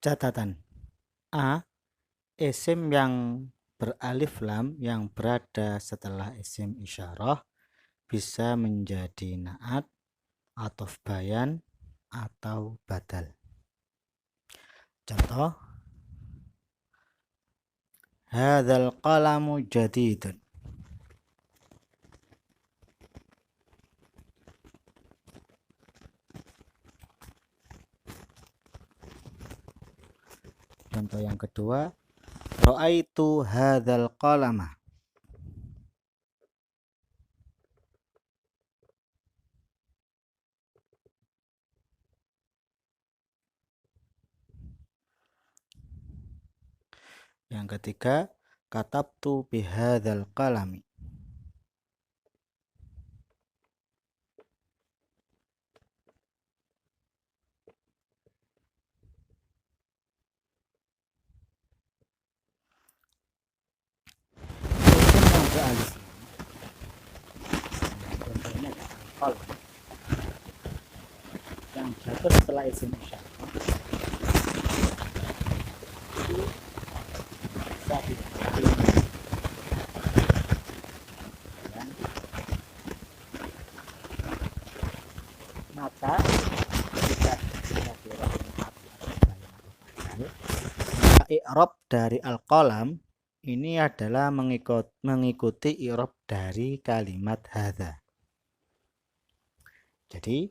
Catatan A. Isim yang beralif lam yang berada setelah isim isyarah bisa menjadi na'at, athof bayan, atau badal. Contoh, hadzal qalamu jadidun. Contoh yang kedua, ra'aitu hadzal qalama. Yang ketiga, katabtu bihadzal qalami. Isim yang beralif contohnya qalam yang jatuh setelah isim isyarah itu bisa dibagi maka jika i'rab dari al-qalam ini adalah mengikuti i'rab dari kalimat hadza. Jadi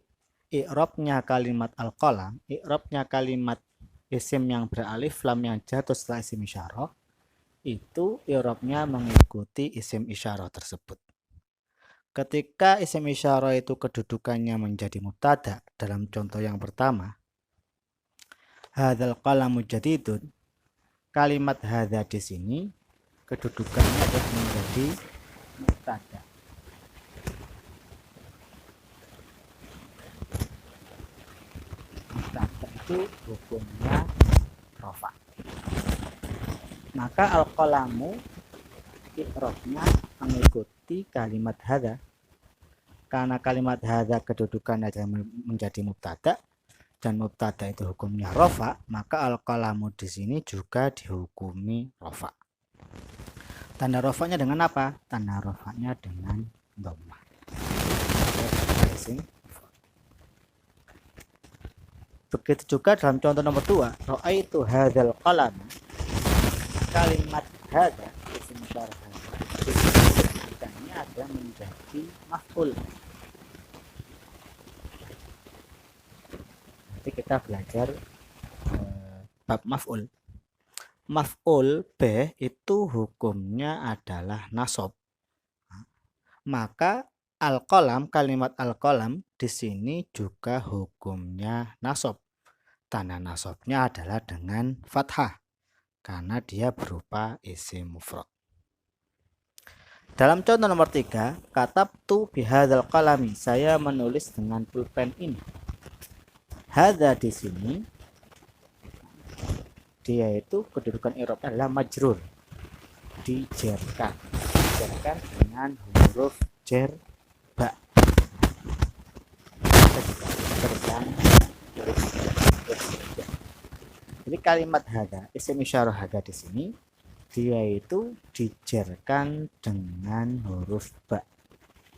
i'rabnya kalimat al-qalam, i'rabnya kalimat isim yang beralif lam yang jatuh setelah isim isyarah itu i'rabnya mengikuti isim isyarah tersebut. Ketika isim isyarah itu kedudukannya menjadi mubtada dalam contoh yang pertama, hadzal qalamu jadidun, kalimat hadza di sini kedudukannya adalah menjadi mubtada. Mubtada itu hukumnya rafa. Maka al-qalamu i'rabnya mengikuti kalimat hadza. Karena kalimat hadza kedudukannya menjadi mubtada dan mubtada itu hukumnya rafa, maka al-qalamu di sini juga dihukumi rafa. Tanda rafanya dengan apa? Tanda rafanya dengan dhammah. Begitu juga dalam contoh nomor 2, ra'aitu hadzal qalam. Kalimat hadza isim isyarah hadza adalah menjadi maf'ul. Nanti kita belajar bab maf'ul. Maf'ul B itu hukumnya adalah nasab. Maka al-qalam, kalimat al-qalam di sini juga hukumnya nasab. Tanda nasabnya adalah dengan fathah karena dia berupa isim mufrad. Dalam contoh nomor 3, katabtu bihadzal qalami, saya menulis dengan pulpen ini. Hadza di sini dia itu kedudukan i'rab adalah majrur, dijerkan dengan huruf jer ba. Jadi kalimat hadza isim isyarah hadza di sini dia itu dijerkan dengan huruf ba.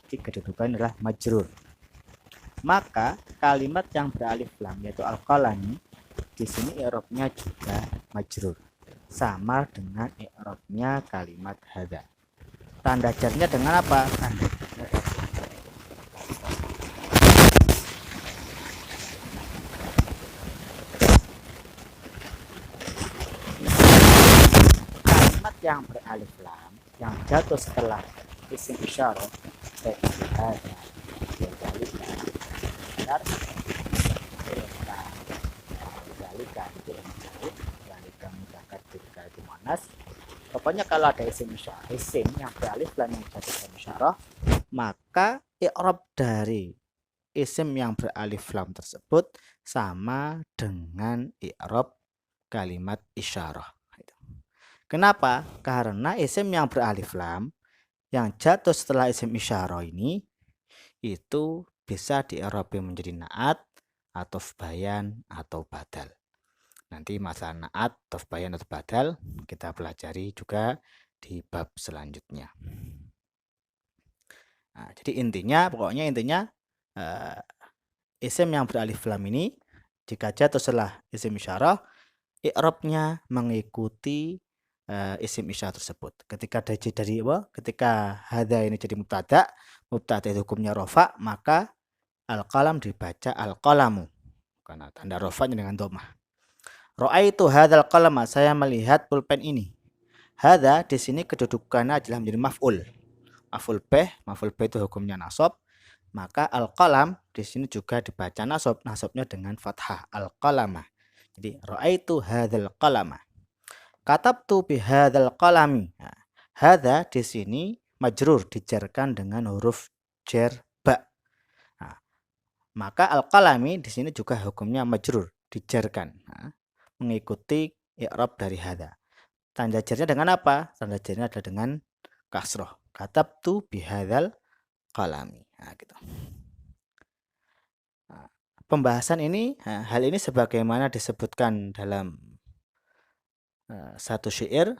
Jadi kedudukan adalah majrur. Maka kalimat yang beralif lam yaitu al-qalami di sini i'rabnya juga majrur, sama dengan i'rabnya kalimat hadza. Tanda jarnya dengan apa? Tanda kalimat yang beralif lam yang jatuh setelah isim isyarah seperti hadza, pokoknya kalau ada isim isyarah, isim yang beralif lam yang jatuh isim isyarah, maka i'rab dari isim yang beralif lam tersebut sama dengan i'rab kalimat isyarah. Kenapa? Karena isim yang beralif lam yang jatuh setelah isim isyarah ini itu bisa di-i'rab menjadi na'at, athof bayan, atau badal. Nanti masalah naat, atau bayan atau badal kita pelajari juga di bab selanjutnya. Nah, jadi pokoknya intinya isim yang beralif lam ini jika jatuh setelah isim isyarah, i'rabnya mengikuti isim isyarah tersebut. Ketika ketika hadza ini jadi mubtada itu hukumnya rafa, maka al-qalam dibaca al-qalamu karena tanda rafanya dengan dhammah. Ra'aitu hadzal qalama, saya melihat pulpen ini. Hadza di sini kedudukannya adalah menjadi maf'ul. Maf'ul bih itu hukumnya nasab, maka al-qalam di sini juga dibaca nasab, nasabnya dengan fathah al-qalama. Jadi ra'aitu hadzal qalama. Katabtu bi hadzal qalami. Nah, hadza di sini majrur dijarkan dengan huruf jar ba. Nah, maka al-qalami di sini juga hukumnya majrur, dijarkan. Nah, mengikuti i'rab dari hadza. Tanda jarnya dengan apa? Tanda jarnya adalah dengan kasroh. Katabtu bi hadzal qalami. Nah, gitu. Nah, pembahasan ini, hal ini sebagaimana disebutkan dalam satu syair,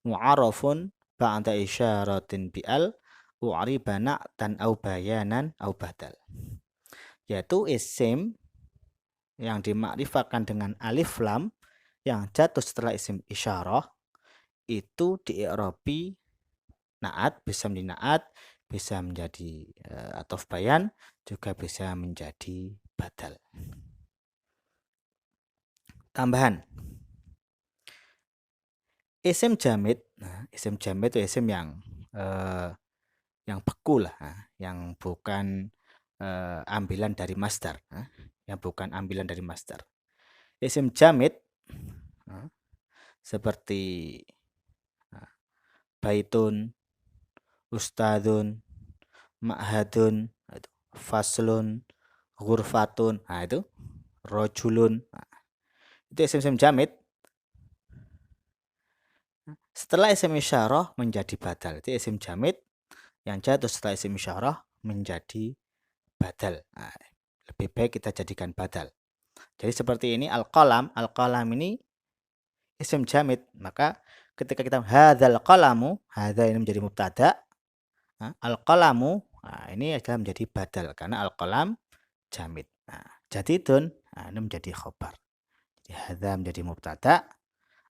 mu'arafun ba'da isyaratin bi'al u'riba na'tan au bayanan au badal. Yaitu isim yang dimakrifakan dengan alif lam yang jatuh setelah isim isyarah itu di'irabi naat, bisa menjadi naat, bisa menjadi atof bayan, juga bisa menjadi badal. Tambahan, isim jamid, isim jamid itu isim yang beku lah, yang bukan ambilan dari masdar, yang bukan ambilan dari masdar. Isim jamid seperti baitun, ustadun, ma'hadun, faslun, ghurfatun, itu rojulun, itu isim-isim jamid. Setelah isim isyarah menjadi badal, itu isim jamid yang jatuh setelah isim isyarah menjadi badal. Lebih baik kita jadikan badal. Jadi seperti ini al-qalam ini isim jamid, maka ketika kita hadzal qalamu, hadza ini menjadi mubtada, al-qalamu ini adalah menjadi badal karena al-qalam jamid. Jadidun ini menjadi khobar. Jadi hadza menjadi mubtada,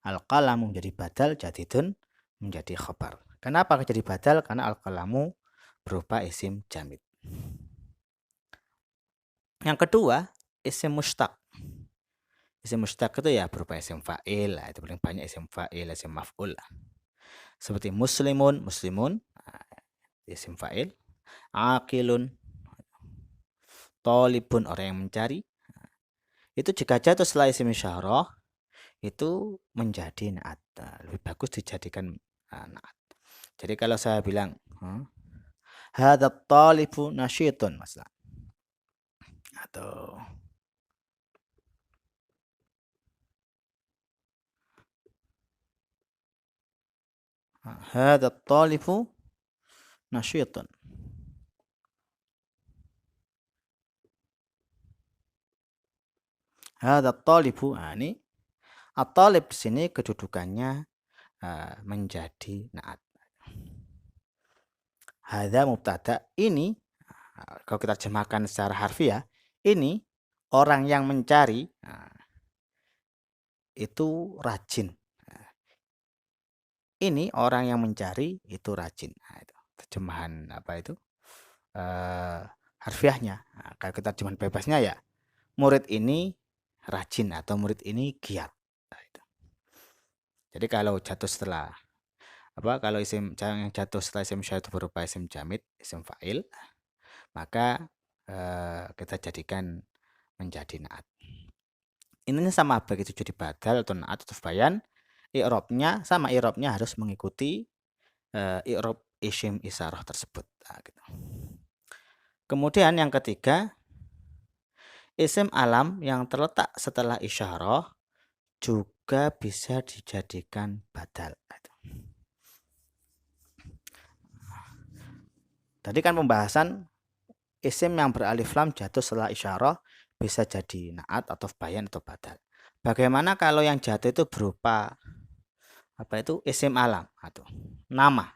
al-qalamu menjadi badal, jadidun menjadi khobar. Kenapa jadi badal? Karena al-qalamu berupa isim jamid. Yang kedua, isim mustaq. Isim mustaq itu ya berupa isim fa'il, itu paling banyak isim fa'il, isim maf'ul. Seperti muslimun, isim fa'il. Aqilun, talibun, orang yang mencari. Itu jika jatuh setelah isim isyarah itu menjadi naat. Lebih bagus dijadikan naat. Jadi kalau saya bilang hadza talibu nasyitun masalah, atau hadza talibu nasyitun. Hadza talibu, ini at-talib di sini kedudukannya menjadi naat. Hadza mubtada, ini kalau kita terjemahkan secara harfiah, ini orang yang mencari itu rajin. Ini orang yang mencari itu rajin. Itu terjemahan harfiahnya. Kalau kita terjemahan bebasnya ya murid ini rajin atau murid ini giat. Jadi kalau jatuh setelah kalau isim yang jatuh setelah isim isyarah itu berupa isim jamid, isim fa'il, maka kita jadikan menjadi naat. Intinya sama, baik itu jadi badal atau naat atau bayan, i'rabnya sama, i'rabnya harus mengikuti i'rab isim isyarah tersebut. Gitu. Kemudian yang ketiga, isim alam yang terletak setelah isyarah juga bisa dijadikan badal. Tadi kan pembahasan isim yang beralif lam jatuh setelah isyarah bisa jadi naat atau bayan atau badal. Bagaimana kalau yang jatuh itu berupa apa itu isim alam atau nama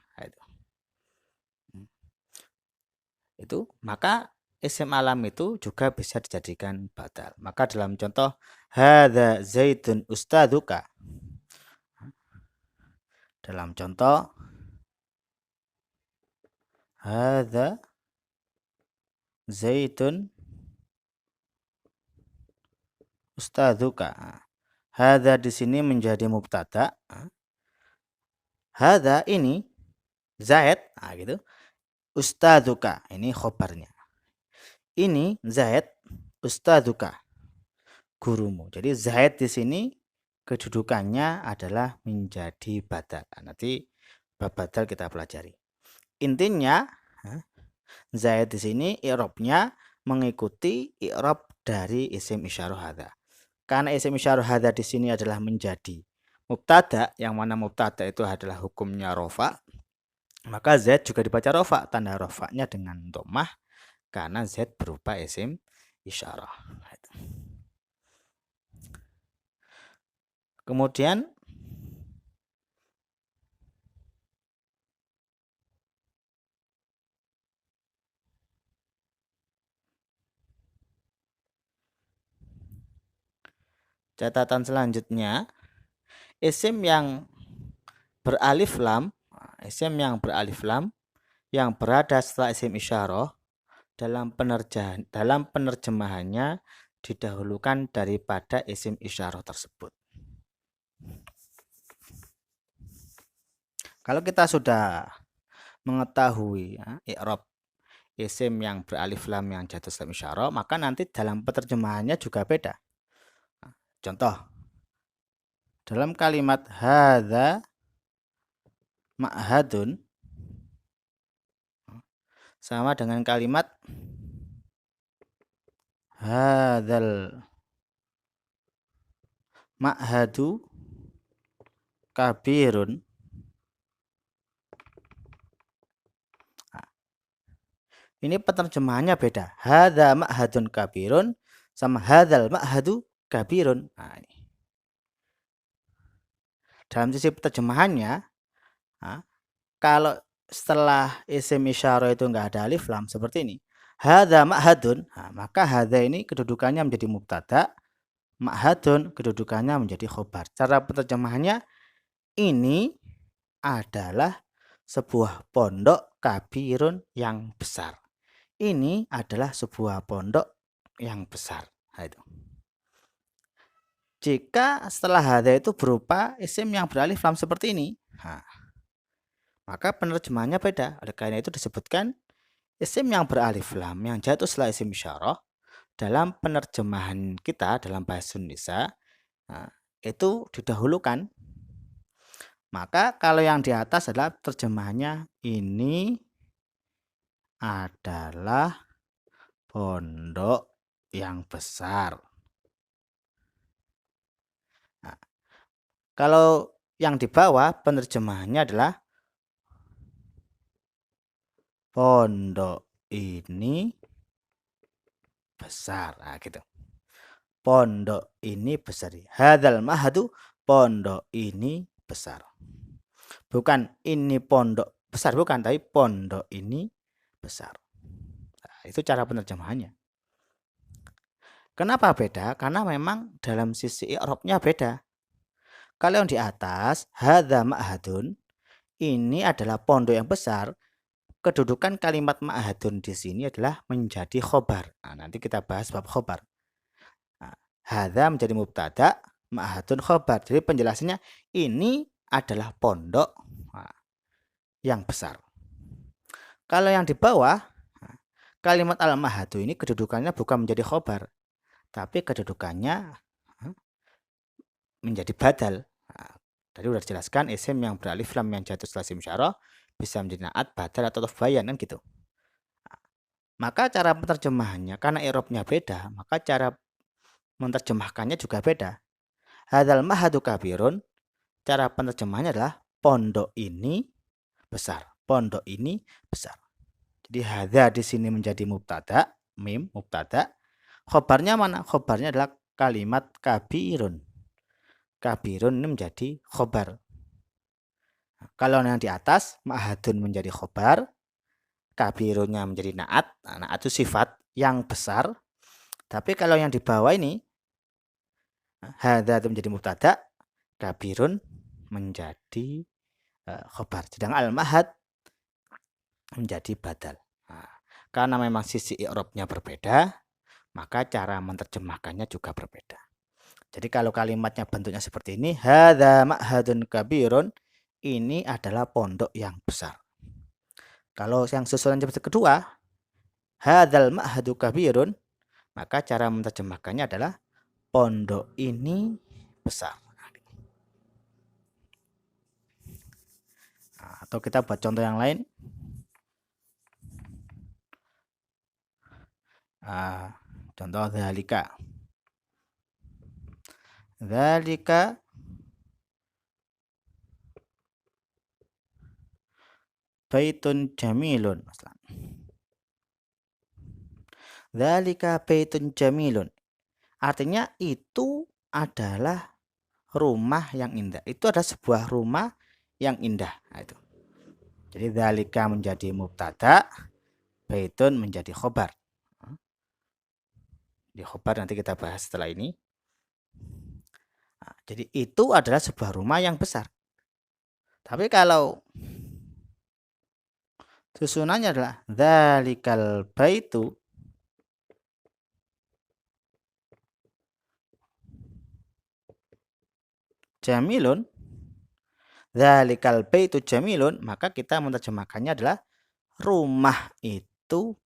itu maka isim alam itu juga bisa dijadikan badal. Maka dalam contoh hadza zaitun ustaduka, dalam contoh hadza zaitun ustaduka. Hadza di sini menjadi mubtada. Hadza ini Zaid, gitu. Ustaduka ini khobarnya. Ini Zaid, ustaduka gurumu. Jadi Zaid di sini kedudukannya adalah menjadi badal. Nanti bab badal kita pelajari. Intinya Zaid di sini i'rabnya mengikuti i'rab dari isim isyarah hadza. Karena isim isyarah hadza di sini adalah menjadi mubtada, yang mana mubtada itu adalah hukumnya rofa, maka Z juga dibaca rofa, tanda rofanya dengan dhammah karena Z berupa isim isyarah. Kemudian catatan selanjutnya, isim yang beralif lam, yang berada setelah isim isyarah dalam penerjemahannya didahulukan daripada isim isyarah tersebut. Kalau kita sudah mengetahui i'rab isim yang beralif lam yang jatuh setelah isyarah, maka nanti dalam penerjemahannya juga beda. Contoh, dalam kalimat hadza ma'hadun sama dengan kalimat hadzal ma'hadu kabirun. Ini penerjemahannya beda. Hadza ma'hadun kabirun sama hadzal ma'hadu kabirun. Ini. Dalam sisi penerjemahannya, kalau setelah isim isyarah itu enggak ada alif lam seperti ini, hadza ma'hadun, maka hadza ini kedudukannya menjadi mubtada, ma'hadun kedudukannya menjadi khobar. Cara penerjemahannya, ini adalah sebuah pondok kabirun yang besar. Ini adalah sebuah pondok yang besar. Itu. Jika setelah hadza itu berupa isim yang beralif lam seperti ini, maka penerjemahannya beda. Oleh karena itu disebutkan isim yang beralif lam yang jatuh setelah isim isyarah dalam penerjemahan kita dalam bahasa Indonesia itu didahulukan. Maka kalau yang di atas adalah terjemahannya ini adalah pondok yang besar. Kalau yang di bawah penerjemahannya adalah pondok ini besar. Gitu. Pondok ini besar. Hadzal ma'hadu, pondok ini besar. Bukan ini pondok besar, bukan, tapi pondok ini besar. Itu cara penerjemahannya. Kenapa beda? Karena memang dalam sisi i'rabnya beda. Kalau yang di atas, hadza ma'hadun, ini adalah pondok yang besar. Kedudukan kalimat ma'hadun di sini adalah menjadi khobar. Nanti kita bahas bab khobar. Hadza menjadi mubtada, ma'hadun khobar. Jadi penjelasannya ini adalah pondok yang besar. Kalau yang di bawah, kalimat al-ma'hadu ini kedudukannya bukan menjadi khobar, tapi kedudukannya menjadi badal. Tadi sudah dijelaskan isim yang beralif lam yang jatuh setelah isim isyarah bisa menjadi naat, badal atau bayan kan gitu. Maka cara penerjemahannya karena i'rabnya beda, maka cara menerjemahkannya juga beda. Hadzal ma'hadu kabirun, cara penerjemahannya adalah pondok ini besar. Pondok ini besar. Jadi hadza di sini menjadi mubtada, mim mubtada. Khobarnya mana? Khobarnya adalah kalimat kabirun. kabirun ini menjadi khobar. Kalau yang di atas, ma'hadun menjadi khobar, kabirunnya menjadi na'at. Nah, na'at itu sifat yang besar. Tapi kalau yang di bawah ini, hadza itu menjadi mubtada, kabirun menjadi khobar. Sedang al-mahad menjadi badal. Nah, karena memang sisi i'rabnya berbeda, maka cara menerjemahkannya juga berbeda. Jadi kalau kalimatnya bentuknya seperti ini, hadza ma'hadun kabirun, ini adalah pondok yang besar. Kalau yang susunan seperti kedua, hadzal ma'hadu kabirun, maka cara menerjemahkannya adalah pondok ini besar. Nah, atau kita buat contoh yang lain. Contoh dzalika. Dzalika baitun jamilun. Dzalika baitun jamilun. Artinya itu adalah rumah yang indah. Itu adalah sebuah rumah yang indah. Nah, itu. Jadi dzalika menjadi mubtada, baitun menjadi khobar. Di khobar nanti kita bahas setelah ini. Nah, jadi itu adalah sebuah rumah yang besar. Tapi kalau susunannya adalah dzalikal baitu jamilun, dzalikal baitu jamilun, maka kita menerjemahkannya adalah rumah itu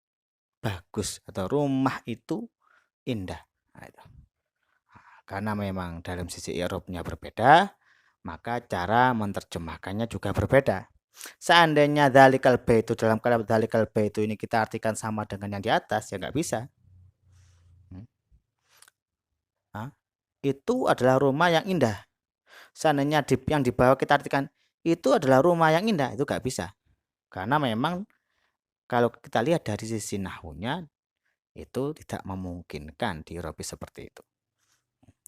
bagus atau rumah itu indah. Nah, itu. Karena memang dalam sisi i'rabnya berbeda, maka cara menerjemahkannya juga berbeda. Seandainya dzalikal baitu dalam kalimat dzalikal baitu ini kita artikan sama dengan yang di atas, ya nggak bisa. Itu adalah rumah yang indah. Seandainya yang di bawah kita artikan itu adalah rumah yang indah, itu nggak bisa. Karena memang kalau kita lihat dari sisi nahwunya, itu tidak memungkinkan diirobi seperti itu.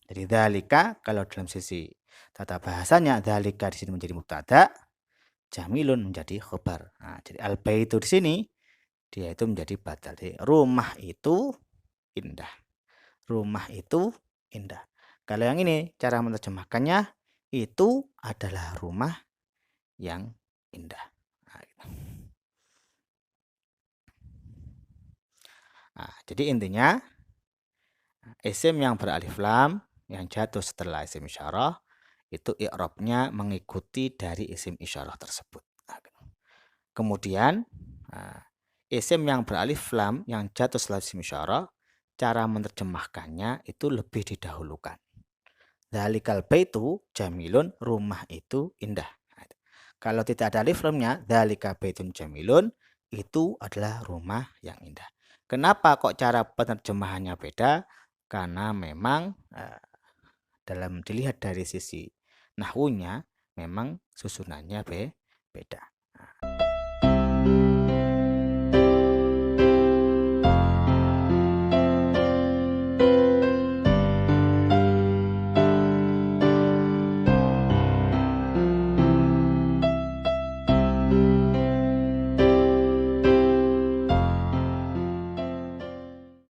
Jadi dzalika kalau dalam sisi tata bahasanya, dzalika di sini menjadi mubtada, jamilun menjadi khobar. Nah, jadi al-baitu di sini dia itu menjadi badal. Jadi rumah itu indah. Rumah itu indah. Kalau yang ini cara menerjemahkannya itu adalah rumah yang indah. Nah, gitu. Nah, jadi intinya isim yang beralif lam yang jatuh setelah isim isyarah itu i'rabnya mengikuti dari isim isyarah tersebut. Nah, gitu. Kemudian isim yang beralif lam yang jatuh setelah isim isyarah, cara menerjemahkannya itu lebih didahulukan. Dzalikal baitu jamilun, rumah itu indah. Nah, kalau tidak ada alif lamnya, dzalika baitun jamilun, itu adalah rumah yang indah. Kenapa kok cara penerjemahannya beda? Karena memang dalam dilihat dari sisi nahwunya memang susunannya beda.